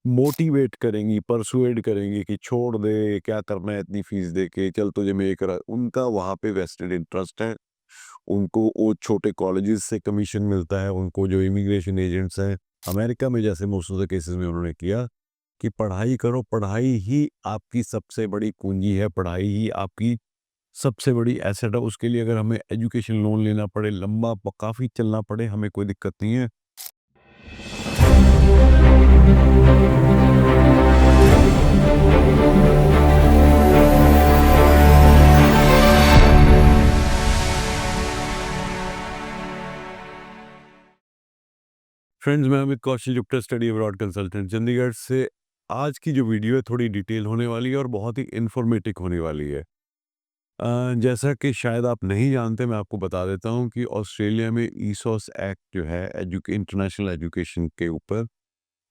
Motivate करेंगी, persuade करेंगी कि छोड़ दे, क्या करना है इतनी फीस दे के, चल तुझे मैं ये करा। उनका वहाँ पे वेस्टेड इंटरेस्ट है। उनको वो छोटे कॉलेजेस से कमीशन मिलता है, उनको जो इमिग्रेशन एजेंट्स हैं अमेरिका में, जैसे मोस्ट ऑफ द केसेस में उन्होंने किया कि पढ़ाई करो, पढ़ाई ही आपकी सबसे बड़ी पूंजी है, पढ़ाई ही आपकी सबसे बड़ी एसेट है। उसके लिए अगर हमें एजुकेशन लोन लेना पड़े, लंबा काफ़ी चलना पड़े, हमें कोई दिक्कत नहीं है। फ्रेंड्स, मैं Amit Kaushal, Jupiter study abroad consultant Chandigarh से। आज की जो वीडियो है थोड़ी डिटेल होने वाली है और बहुत ही इन्फॉर्मेटिव होने वाली है। जैसा कि शायद आप नहीं जानते, मैं आपको बता देता हूँ कि ऑस्ट्रेलिया में ईसोस एक्ट जो है इंटरनेशनल एजुकेशन के ऊपर,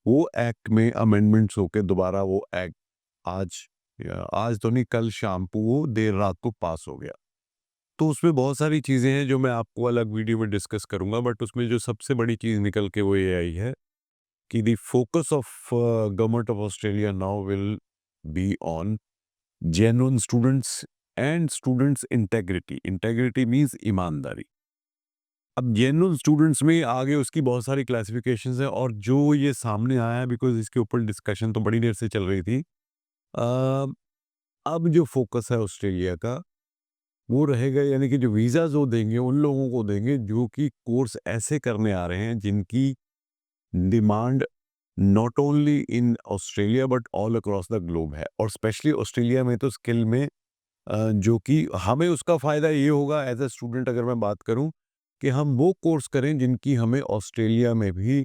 वो एक्ट में अमेंडमेंट्स होके दोबारा वो एक्ट आज आज तो नहीं, कल शाम को वो देर रात को पास हो गया। तो उसमें बहुत सारी चीज़ें हैं जो मैं आपको अलग वीडियो में डिस्कस करूंगा, बट उसमें जो सबसे बड़ी चीज़ निकल के वो ये आई है कि the focus of government of Australia now will be on genuine students and students integrity. Integrity means ईमानदारी। अब जेन्युइन स्टूडेंट्स में आगे उसकी बहुत सारी क्लासिफिकेशंस हैं, और जो ये सामने आया है, बिकॉज इसके ऊपर डिस्कशन तो बड़ी देर से चल रही थी। अब जो फोकस है ऑस्ट्रेलिया का वो रहेगा, यानी कि जो वीज़ाज वो देंगे उन लोगों को देंगे जो कि कोर्स ऐसे करने आ रहे हैं जिनकी demand not only in Australia but all across the globe है। और स्पेशली ऑस्ट्रेलिया में तो स्किल में जो कि हमें उसका फ़ायदा ये होगा एज ए स्टूडेंट, अगर मैं बात करूं, कि हम वो कोर्स करें जिनकी हमें ऑस्ट्रेलिया में भी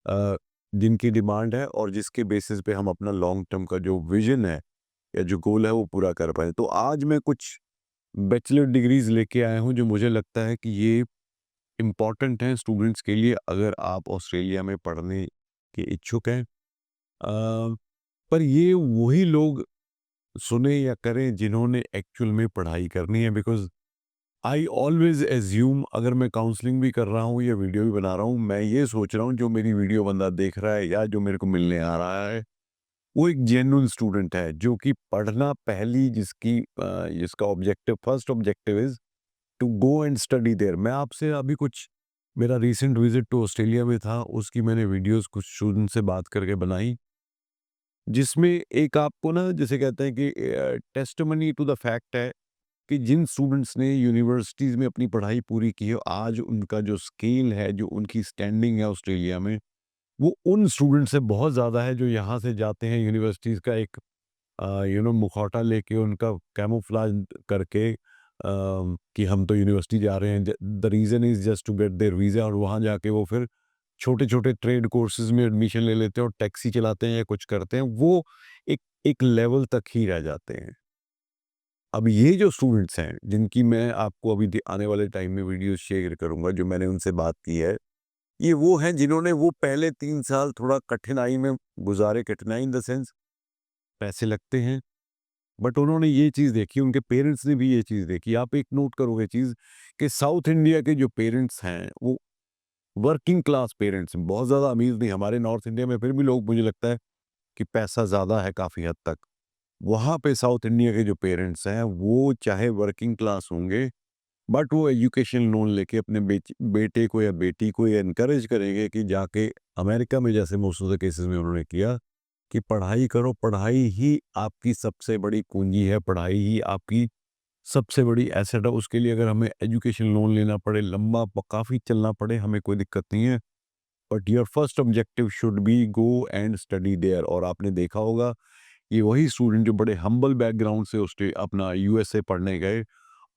अ, जिनकी डिमांड है, और जिसके बेसिस पे हम अपना लॉन्ग टर्म का जो विजन है या जो गोल है वो पूरा कर पाए। तो आज मैं कुछ बैचलर डिग्रीज लेके आया हूं जो मुझे लगता है कि ये इम्पॉर्टेंट हैं स्टूडेंट्स के लिए, अगर आप ऑस्ट्रेलिया में पढ़ने के इच्छुक हैं। पर ये वही लोग सुने या करें जिन्होंने एक्चुअल में पढ़ाई करनी है, बिकॉज आई ऑलवेज एज्यूम, अगर मैं काउंसलिंग भी कर रहा हूँ या वीडियो भी बना रहा हूँ, मैं ये सोच रहा हूँ जो मेरी वीडियो बंदा देख रहा है या जो मेरे को मिलने आ रहा है वो एक जेन्युइन स्टूडेंट है, जो कि पढ़ना पहली जिसका objective, first objective is to go and study there. मैं आपसे अभी कुछ, मेरा रीसेंट विजिट टू ऑस्ट्रेलिया में था, उसकी मैंने वीडियोस कुछ स्टूडेंट से बात करके बनाई, जिसमें एक आपको ना, जैसे कहते हैं कि टेस्टिमनी टू द फैक्ट है कि जिन स्टूडेंट्स ने यूनिवर्सिटीज़ में अपनी पढ़ाई पूरी की है, आज उनका जो स्केल है, जो उनकी स्टैंडिंग है ऑस्ट्रेलिया में, वो उन स्टूडेंट से बहुत ज़्यादा है जो यहाँ से जाते हैं यूनिवर्सिटीज़ का एक मुखौटा लेके, उनका कैमोफ्लेज करके, कि हम तो यूनिवर्सिटी जा रहे हैं, the reason is just to get their visa, और वहाँ जाके वो फिर छोटे-छोटे ट्रेड कोर्सेज़ में एडमिशन ले लेते हैं और टैक्सी चलाते हैं या कुछ करते हैं, वो एक एक लेवल तक ही रह जाते हैं। अब ये जो स्टूडेंट्स हैं, जिनकी मैं आपको अभी आने वाले टाइम में वीडियोज़ शेयर करूँगा, जो मैंने उनसे बात की है, ये वो हैं जिन्होंने वो पहले 3 साल थोड़ा कठिनाई में गुज़ारे। कठिनाई इन द सेंस, पैसे लगते हैं, बट उन्होंने ये चीज़ देखी, उनके पेरेंट्स ने भी ये चीज़ देखी। आप एक नोट करोगे चीज़, कि साउथ इंडिया के जो पेरेंट्स हैं, वो वर्किंग क्लास पेरेंट्स हैं, बहुत ज़्यादा अमीर नहीं। हमारे नॉर्थ इंडिया में फिर भी लोग, मुझे लगता है कि पैसा ज़्यादा है काफ़ी हद तक। वहाँ पे साउथ इंडिया के जो पेरेंट्स हैं, वो चाहे वर्किंग क्लास होंगे, बट वो एजुकेशन लोन लेके अपने बेटे को या बेटी को ये एनकरेज करेंगे कि जाके अमेरिका में, जैसे मोस्ट ऑफ द केसेस में उन्होंने किया, कि पढ़ाई करो, पढ़ाई ही आपकी सबसे बड़ी पूंजी है, पढ़ाई ही आपकी सबसे बड़ी एसेट है। उसके लिए अगर हमें एजुकेशन लोन लेना पड़े, लंबा काफ़ी चलना पड़े, हमें कोई दिक्कत नहीं है, but your first objective should be go and study there. और आपने देखा होगा, ये वही स्टूडेंट जो बड़े हम्बल बैकग्राउंड से अपना यूएसए पढ़ने गए,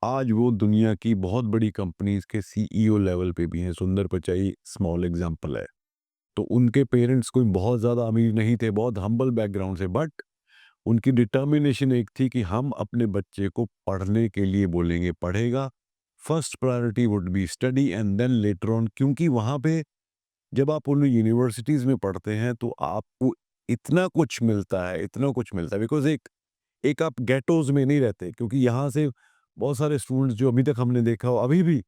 आज वो दुनिया की बहुत बड़ी कंपनीज के सीईओ लेवल पे भी हैं। सुंदर पिचाई स्मॉल एग्जांपल है। तो उनके पेरेंट्स कोई बहुत ज़्यादा अमीर नहीं थे, बहुत हम्बल बैकग्राउंड से, बट उनकी डिटर्मिनेशन एक थी कि हम अपने बच्चे को पढ़ने के लिए बोलेंगे, पढ़ेगा। First priority would be study and then later on, क्योंकि वहाँ पे जब आप उन यूनिवर्सिटीज़ में पढ़ते हैं तो आपको इतना कुछ मिलता है, इतना कुछ मिलता है, बिकॉज़ एक एक आप गेटोज़ में नहीं रहते, क्योंकि यहाँ से बहुत सारे स्टूडेंट्स जो अभी तक हमने देखा हो, अभी भी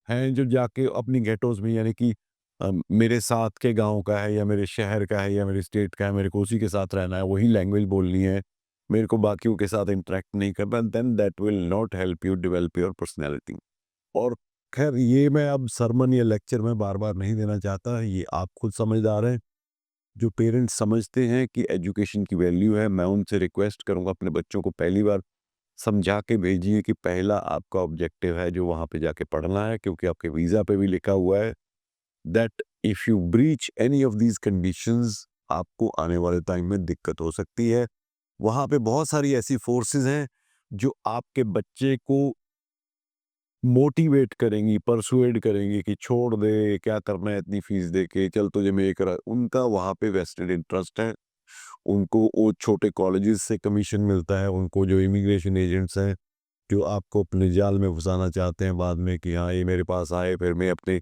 हैं, जो जाके अपनी गेटोज़ में, यानी कि मेरे साथ के गाँव का है या मेरे शहर का है या मेरे स्टेट का है, मेरे को उसी के साथ रहना है, वही लैंग्वेज बोलनी है, मेरे को बाकियों के साथ इंटरेक्ट नहीं करना, then that will not help you develop your personality. और खैर ये मैं अब सरमन या लेक्चर में बार-बार नहीं देना चाहता, ये आप खुद समझदार हैं। जो पेरेंट्स समझते हैं कि एजुकेशन की वैल्यू है, मैं उनसे रिक्वेस्ट करूँगा अपने बच्चों को पहली बार समझा के भेजिए कि पहला आपका ऑब्जेक्टिव है जो वहाँ पे जाके पढ़ना है, क्योंकि आपके वीज़ा पे भी लिखा हुआ है that if you breach any of these conditions आपको आने वाले टाइम में दिक्कत हो सकती है। वहाँ पे बहुत सारी ऐसी फोर्सेस हैं जो आपके बच्चे को मोटिवेट करेंगी, परसुएड करेंगी कि छोड़ दे, क्या करना है इतनी फीस दे के, चल तुझे मैं ये करा, उनका वहाँ पे वेस्टेड इंटरेस्ट है। उनको वो छोटे कॉलेजेस से कमीशन मिलता है, उनको जो इमिग्रेशन एजेंट्स हैं, जो आपको अपने जाल में फँसाना चाहते हैं बाद में कि हाँ, ये मेरे पास आए, फिर मैं अपने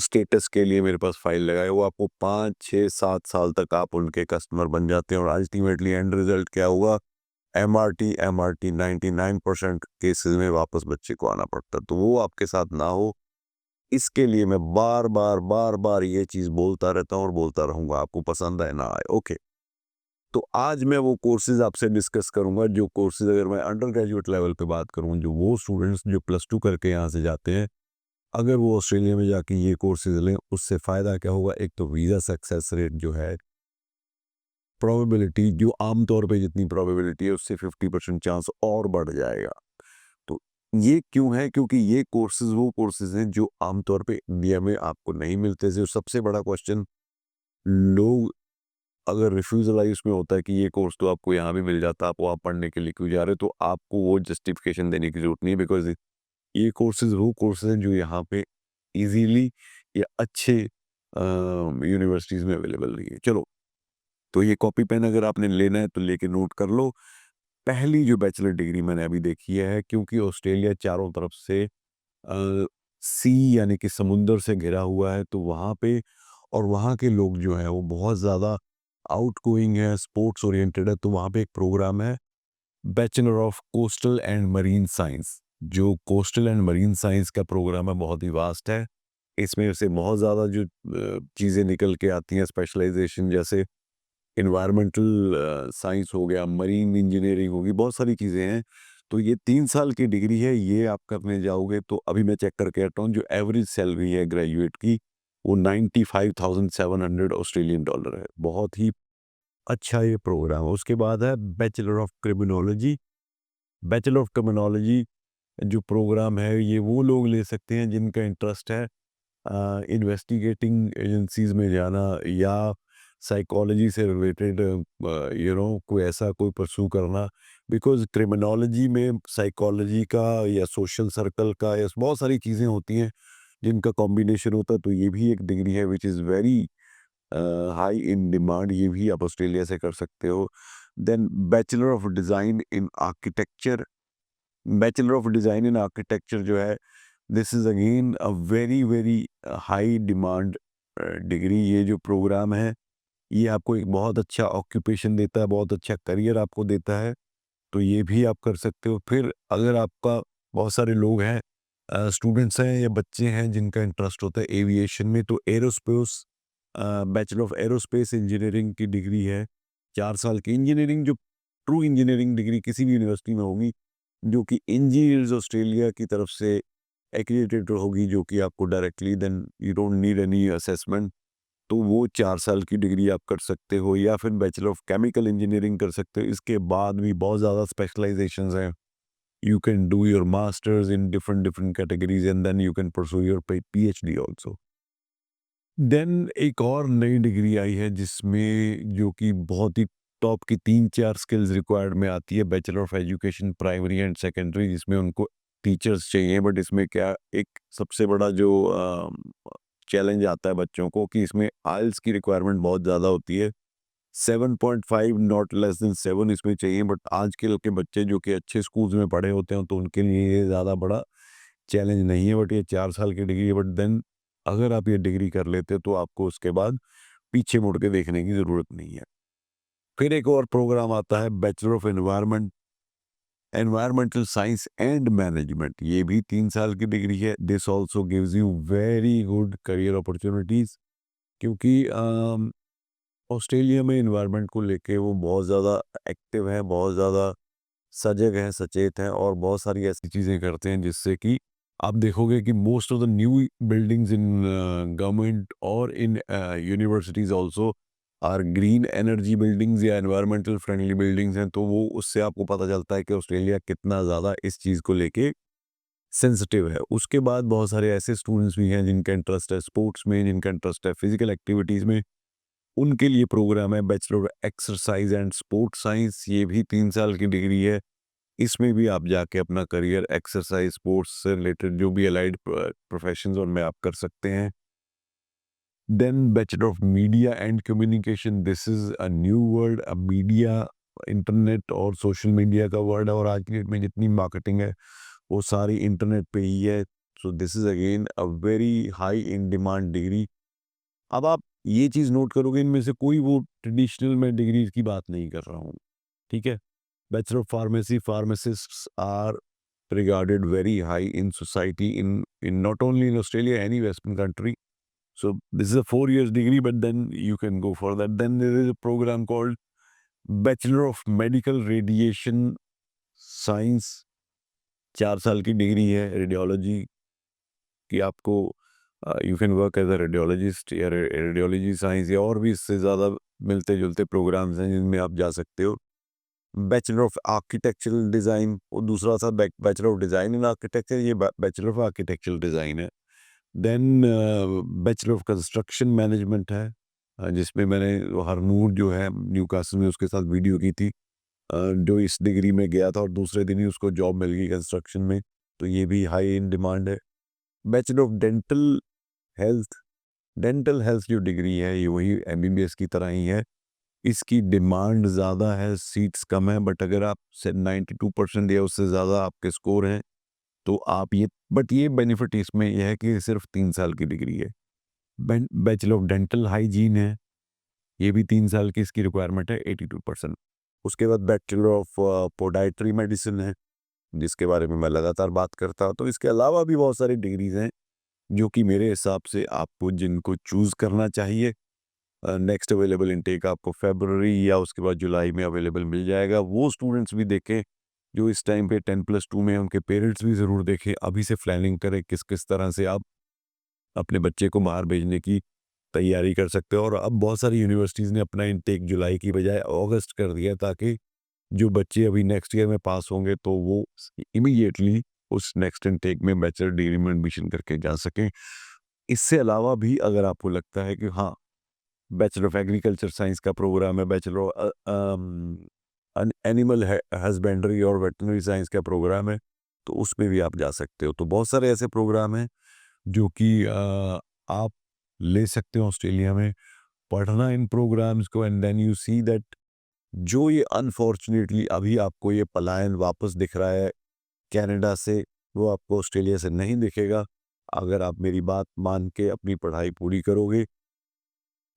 स्टेटस के लिए मेरे पास फाइल लगाए, वो आपको 5, 6, 7 साल तक आप उनके कस्टमर बन जाते हैं और अल्टीमेटली एंड रिज़ल्ट क्या हुआ? एमआरटी 99% केसेस में वापस बच्चे को आना पड़ता है। तो वो आपके साथ ना हो, इसके लिए मैं बार-बार, बार-बार ये चीज़ बोलता रहता हूँ और बोलता रहूँगा, आपको पसंद आए ना आए। ओके, तो आज मैं वो कोर्सेज़ आपसे डिस्कस करूँगा, जो कोर्सेज़ अगर मैं अंडर ग्रेजुएट लेवल पे बात करूँ, जो वो स्टूडेंट्स जो +2 करके यहाँ से जाते हैं, अगर वो ऑस्ट्रेलिया में जाके ये कोर्सेज़ लें, उससे फ़ायदा क्या होगा? एक तो वीज़ा सक्सेस रेट जो है, प्रोबेबिलिटी जो आम तौर पे जितनी प्रोबेबिलिटी है, उससे 50% चांस और बढ़ जाएगा। तो ये क्यों है? क्योंकि ये कोर्सेज़ वो कोर्सेज़ हैं जो आमतौर पे इंडिया में आपको नहीं मिलते। जो सबसे बड़ा क्वेश्चन लोग अगर रिफ्यूज़लाइज़ में होता है कि ये कोर्स तो आपको यहाँ भी मिल जाता, आप वहाँ पढ़ने के लिए क्यों जा रहे हो? तो आपको वो जस्टिफिकेशन देने की ज़रूरत नहीं है, बिकॉज़ ये कोर्सेज़ वो कोर्सेज़ हैं जो यहाँ पे ईज़िली या अच्छे यूनिवर्सिटीज़ में अवेलेबल नहीं है। चलो, तो ये कॉपी पेन अगर आपने लेना है तो लेके नोट कर लो। पहली जो बैचलर डिग्री मैंने अभी देखी है, क्योंकि ऑस्ट्रेलिया चारों तरफ से सी यानी कि समुंदर से घिरा हुआ है, तो वहाँ पे और वहाँ के लोग जो हैं वो बहुत ज़्यादा आउटगोइंग है, स्पोर्ट्स ओरिएंटेड है, तो वहाँ पे एक प्रोग्राम है bachelor of coastal and marine science. जो कोस्टल एंड मरीन साइंस का प्रोग्राम है बहुत ही वास्ट है। इसमें से बहुत ज़्यादा जो चीज़ें निकल के आती हैं स्पेशलाइजेशन, जैसे एनवायरमेंटल साइंस हो गया, मरीन इंजीनियरिंग होगी, बहुत सारी चीज़ें हैं। तो ये 3 साल की डिग्री है, ये आप करने जाओगे तो अभी मैं चेक करके हटा हूँ, जो एवरेज सैलरी है ग्रेजुएट की, वो 95,700 ऑस्ट्रेलियन डॉलर है। बहुत ही अच्छा ये प्रोग्राम है। उसके बाद है bachelor of criminology. Bachelor of criminology जो प्रोग्राम है, ये वो लोग ले सकते हैं जिनका इंटरेस्ट है इन्वेस्टिगेटिंग एजेंसीज में जाना या साइकोलॉजी से रिलेटेड कोई ऐसा कोई परस्यू करना, बिकॉज क्रिमिनोलॉजी में साइकोलॉजी का या सोशल सर्कल का या बहुत सारी चीज़ें होती हैं जिनका कॉम्बिनेशन होता है। तो ये भी एक डिग्री है which is very high in demand, ये भी आप ऑस्ट्रेलिया से कर सकते हो। Then bachelor of design in architecture. Bachelor of design in architecture जो है, this is again a very very high demand degree. ये जो प्रोग्राम है, ये आपको एक बहुत अच्छा ऑक्यूपेशन देता है, बहुत अच्छा करियर आपको देता है, तो ये भी आप कर सकते हो। फिर अगर आपका बहुत सारे लोग हैं, स्टूडेंट्स हैं या बच्चे हैं जिनका इंटरेस्ट होता है एविएशन में, तो aerospace bachelor of aerospace engineering की डिग्री है, 4 साल की इंजीनियरिंग, जो ट्रू इंजीनियरिंग डिग्री किसी भी यूनिवर्सिटी में होगी, जो कि इंजीनियर्स ऑस्ट्रेलिया की तरफ से एक्रेडिटेड होगी, जो कि आपको directly, then you don't need any assessment. तो वो 4 साल की डिग्री आप कर सकते हो, या फिर बैचलर ऑफ केमिकल इंजीनियरिंग कर सकते हो। इसके बाद भी बहुत ज़्यादा स्पेशलाइजेशंस हैं। You can do your masters in different different categories and then you can pursue your PhD also. Then एक और नई डिग्री आई है जिसमें जो कि बहुत ही टॉप की 3-4 स्किल्स रिक्वायर्ड में आती है, bachelor of education primary and secondary, जिसमें उनको टीचर्स चाहिए। बट इसमें क्या एक सबसे बड़ा जो चैलेंज आता है बच्चों को, कि इसमें आइल्स की रिक्वायरमेंट बहुत ज़्यादा होती है। 7.5 नॉट लेस देन 7 इसमें चाहिए, बट आजकल के बच्चे जो कि अच्छे स्कूल्स में पढ़े होते हैं, तो उनके लिए ये ज़्यादा बड़ा चैलेंज नहीं है। बट ये 4 साल की डिग्री है, बट देन अगर आप ये डिग्री कर लेते हो तो आपको उसके बाद पीछे मुड़ के देखने की ज़रूरत नहीं है। फिर एक और प्रोग्राम आता है bachelor of environment environmental science and management, ये भी 3 साल की डिग्री है। This also gives you very good career opportunities, क्योंकि ऑस्ट्रेलिया में एनवायरनमेंट को लेके वो बहुत ज़्यादा एक्टिव है, बहुत ज़्यादा सजग हैं, सचेत हैं और बहुत सारी ऐसी चीज़ें करते हैं जिससे कि आप देखोगे कि most of the new buildings in government और in universities also are green energy buildings या एनवायरमेंटल फ्रेंडली बिल्डिंग्स हैं। तो वो उससे आपको पता चलता है कि ऑस्ट्रेलिया कितना ज़्यादा इस चीज़ को लेके सेंसिटिव है। उसके बाद बहुत सारे ऐसे स्टूडेंट्स भी हैं जिनका इंटरेस्ट है स्पोर्ट्स में, जिनका इंटरेस्ट है फिजिकल एक्टिविटीज़ में, उनके लिए प्रोग्राम है bachelor exercise and sport science. ये भी 3 साल की डिग्री है। इसमें भी आप जाके अपना करियर एक्सरसाइज स्पोर्ट्स से रिलेटेड जो भी अलाइड प्रोफेशंस उनमें आप कर सकते हैं। Then bachelor of media and communication, this is a new word. अब मीडिया, इंटरनेट और सोशल मीडिया का वर्ड है और आज की डेट में जितनी मार्केटिंग है वो सारी इंटरनेट पे ही है। So this is again a very high in demand degree. अब आप ये चीज़ नोट करोगे, इनमें से कोई वो ट्रेडिशनल मैं डिग्रीज की बात नहीं कर रहा हूँ, ठीक है। Bachelor of Pharmacy, pharmacists are regarded very high in society in not only in Australia, any Western country. So this is a 4 years degree, but then you can go for that. Then there is a program called Bachelor of Medical Radiation Science. 4 साल की degree है radiology कि आपको you can work as a radiologist या radiology science या और भी इससे ज़्यादा मिलते जुलते प्रोग्राम्स हैं जिनमें आप जा सकते हो। बैचलर ऑफ आर्किटेक्चरल डिज़ाइन, वो दूसरा था bachelor of design in architecture, ये बैचलर ऑफ आर्किटेक्चरल डिज़ाइन है। Then bachelor of construction management है, जिसमें मैंने हरनूर जो है न्यूकासल में उसके साथ वीडियो की थी, जो इस डिग्री में गया था और दूसरे दिन ही उसको जॉब मिल गई कंस्ट्रक्शन में। तो ये भी हाई इन डिमांड है। Bachelor of dental health, dental health जो डिग्री है ये वही एमबीबीएस की तरह ही है। इसकी डिमांड ज़्यादा है, सीट्स कम है, बट अगर आप से 92% या उससे ज़्यादा आपके स्कोर हैं तो आप ये, बट ये बेनिफिट इसमें यह है कि सिर्फ 3 साल की डिग्री है। बैचलर ऑफ डेंटल हाइजीन है, ये भी 3 साल की इसकी रिक्वायरमेंट है, 82%। उसके बाद बैचलर ऑफ पोडाइट्री मेडिसिन है, जिसके बारे में मैं लगातार बात करता हूँ। तो इसके अलावा भी बहुत सारी डिग्रीज हैं जो कि मेरे हिसाब से आपको जिनको चूज़ करना चाहिए। नेक्स्ट अवेलेबल इनटेक आपको फरवरी या उसके बाद जुलाई में अवेलेबल मिल जाएगा। वो स्टूडेंट्स भी देखें जो इस टाइम पे 10+2 में हैं, उनके पेरेंट्स भी ज़रूर देखें। अभी से प्लानिंग करें किस किस तरह से आप अपने बच्चे को बाहर भेजने की तैयारी कर सकते हो। और अब बहुत सारी यूनिवर्सिटीज़ ने अपना इनटेक जुलाई की बजाय अगस्त कर दिया, ताकि जो बच्चे अभी नेक्स्ट ईयर में पास होंगे तो वो इमीडिएटली उस नेक्स्ट इनटेक में बैचलर डिग्री में एडमिशन करके जा सकें। इससे अलावा भी अगर आपको लगता है कि हाँ, बैचलर ऑफ एग्रीकल्चर साइंस का प्रोग्राम है, बैचलर ऑफ एनिमल हस्बेंड्री और वेटनरी साइंस का प्रोग्राम है, तो उसमें भी आप जा सकते हो। तो बहुत सारे ऐसे प्रोग्राम हैं जो कि आप ले सकते हो ऑस्ट्रेलिया में। पढ़ना इन प्रोग्राम्स को and then you see that जो ये अनफॉर्चुनेटली अभी आपको ये पलायन वापस दिख रहा है कनाडा से, वो आपको ऑस्ट्रेलिया से नहीं दिखेगा अगर आप मेरी बात मान के अपनी पढ़ाई पूरी करोगे।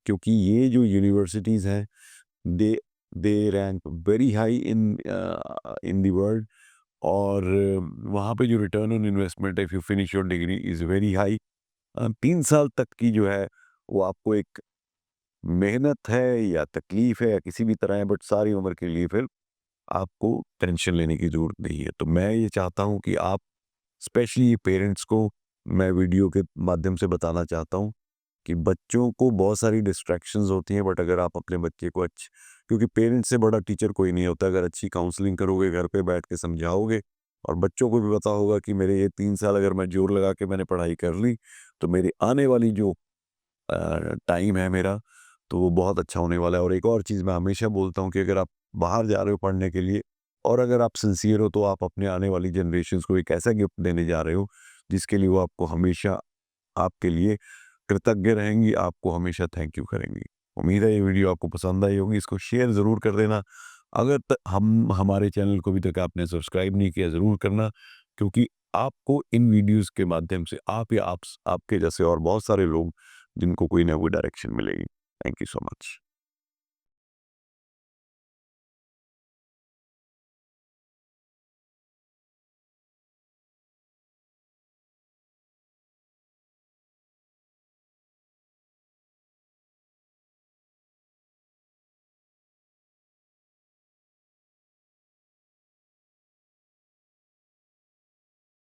क्योंकि ये जो यूनिवर्सिटीज़ हैं they they rank very high in the world, और वहाँ पे जो रिटर्न ऑन इन्वेस्टमेंट है if you finish your degree is very high. 3 साल तक की जो है वो आपको एक मेहनत है या तकलीफ़ है या किसी भी तरह है, बट सारी उम्र के लिए फिर आपको टेंशन लेने की ज़रूरत नहीं है। तो मैं ये चाहता हूँ कि आप स्पेशली पेरेंट्स को मैं वीडियो के माध्यम से बताना चाहता हूँ कि बच्चों को बहुत सारी डिस्ट्रैक्शंस होती हैं, बट अगर आप अपने बच्चे को क्योंकि पेरेंट्स से बड़ा टीचर कोई नहीं होता। अगर अच्छी काउंसलिंग करोगे, घर पे बैठ के समझाओगे और बच्चों को भी पता होगा कि मेरे ये 3 साल अगर मैं जोर लगा के मैंने पढ़ाई कर ली तो मेरी आने वाली जो टाइम है मेरा, तो वो बहुत अच्छा होने वाला है। और एक और चीज़ मैं हमेशा बोलता हूँ कि अगर आप बाहर जा रहे हो पढ़ने के लिए और अगर आप सिंसियर हो तो आप अपने आने वाली जनरेशन्स को एक ऐसा गिफ्ट देने जा रहे हो जिसके लिए वो आपको हमेशा आपके लिए कृतज्ञ रहेंगी, आपको हमेशा थैंक यू करेंगी। उम्मीद है ये वीडियो आपको पसंद आई होगी, इसको शेयर ज़रूर कर देना। अगर हम हमारे चैनल को अभी तक आपने सब्सक्राइब नहीं किया ज़रूर करना, क्योंकि आपको इन वीडियोस के माध्यम से आप या आपके जैसे और बहुत सारे लोग जिनको कोई ना कोई डायरेक्शन मिलेगी। Thank you so much.